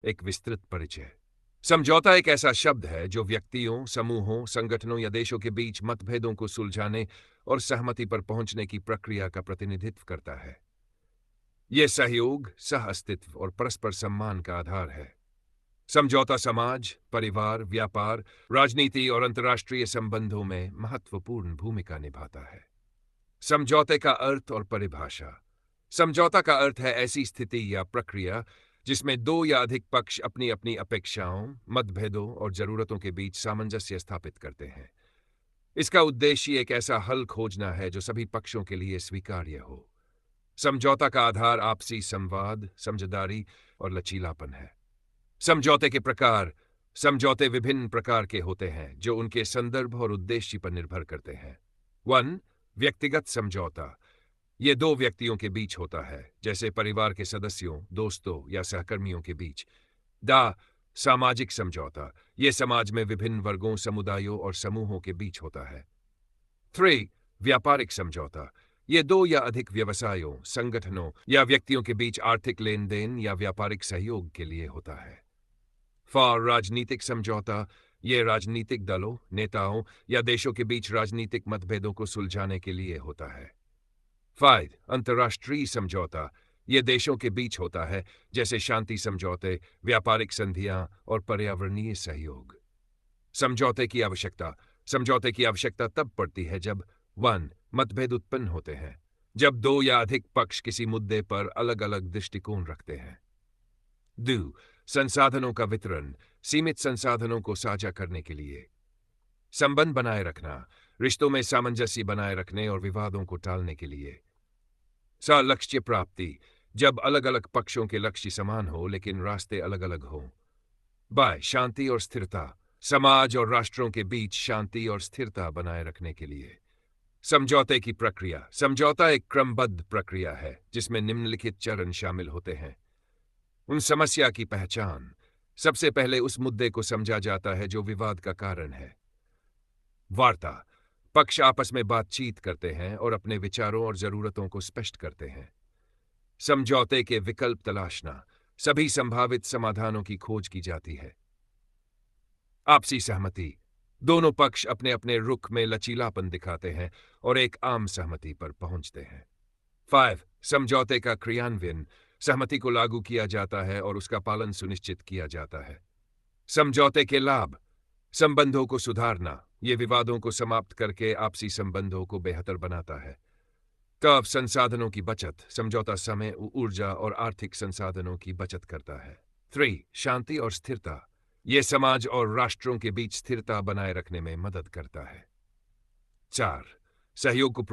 एक विस्तृत परिचय। समझौता एक ऐसा शब्द है जो व्यक्तियों, समूहों, संगठनों या देशों के बीच मतभेदों को सुलझाने और सहमति पर पहुंचने की प्रक्रिया का प्रतिनिधित्व करता है। यह सहयोग, सह-अस्तित्व और परस्पर सम्मान का आधार है। समझौता समाज, परिवार, व्यापार, राजनीति और अंतर्राष्ट्रीय संबंधों में महत्वपूर्ण भूमिका निभाता है। समझौते का अर्थ और परिभाषा। समझौता का अर्थ है ऐसी स्थिति या प्रक्रिया जिसमें दो या अधिक पक्ष अपनी अपनी अपेक्षाओं, मतभेदों और जरूरतों के बीच सामंजस्य स्थापित करते हैं। इसका उद्देश्य एक ऐसा हल खोजना है जो सभी पक्षों के लिए स्वीकार्य हो। समझौता का आधार आपसी संवाद, समझदारी और लचीलापन है। समझौते के प्रकार। समझौते विभिन्न प्रकार के होते हैं जो उनके संदर्भ और उद्देश्य पर निर्भर करते हैं। 1. व्यक्तिगत समझौता। ये दो व्यक्तियों के बीच होता है, जैसे परिवार के सदस्यों, दोस्तों या सहकर्मियों के बीच। दा सामाजिक समझौता। ये समाज में विभिन्न वर्गों, समुदायों और समूहों के बीच होता है। 3. व्यापारिक समझौता। ये दो या अधिक व्यवसायों, संगठनों या व्यक्तियों के बीच आर्थिक लेन देन या व्यापारिक सहयोग के लिए होता है। 4. राजनीतिक समझौता। ये राजनीतिक दलों, नेताओं या देशों के बीच राजनीतिक मतभेदों को सुलझाने के लिए होता है। 5. अंतर्राष्ट्रीय समझौता। ये देशों के बीच होता है, जैसे शांति समझौते, व्यापारिक संधियां और पर्यावरणीय सहयोग। समझौते की आवश्यकता। समझौते की आवश्यकता तब पड़ती है जब 1. मतभेद उत्पन्न होते हैं, जब दो या अधिक पक्ष किसी मुद्दे पर अलग अलग दृष्टिकोण रखते हैं। 2. संसाधनों का वितरण। सीमित संसाधनों को साझा करने के लिए। संबंध बनाए रखना। रिश्तों में सामंजस्य बनाए रखने और विवादों को टालने के लिए। लक्ष्य प्राप्ति। जब अलग अलग पक्षों के लक्ष्य समान हो लेकिन रास्ते अलग अलग हों। शांति और स्थिरता। समाज और राष्ट्रों के बीच शांति और स्थिरता बनाए रखने के लिए। समझौते की प्रक्रिया। समझौता एक क्रमबद्ध प्रक्रिया है जिसमें निम्नलिखित चरण शामिल होते हैं। उन समस्या की पहचान। सबसे पहले उस मुद्दे को समझा जाता है जो विवाद का कारण है। वार्ता। पक्ष आपस में बातचीत करते हैं और अपने विचारों और जरूरतों को स्पष्ट करते हैं। समझौते के विकल्प तलाशना। सभी संभावित समाधानों की खोज की जाती है। आपसी सहमति। दोनों पक्ष अपने अपने रुख में लचीलापन दिखाते हैं और एक आम सहमति पर पहुंचते हैं। 5. समझौते का क्रियान्वयन। सहमति को लागू किया जाता है और उसका पालन सुनिश्चित किया जाता है। समझौते के लाभ। संबंधों को सुधारना। ये विवादों को समाप्त करके आपसी संबंधों को बेहतर बनाता है। संसाधनों की बचत। समझौता समय, ऊर्जा और आर्थिक संसाधनों की बचत करता है। 3. शांति और स्थिरता। ये समाज और राष्ट्रों के बीच स्थिरता बनाए रखने में मदद करता है। 4. सहयोग को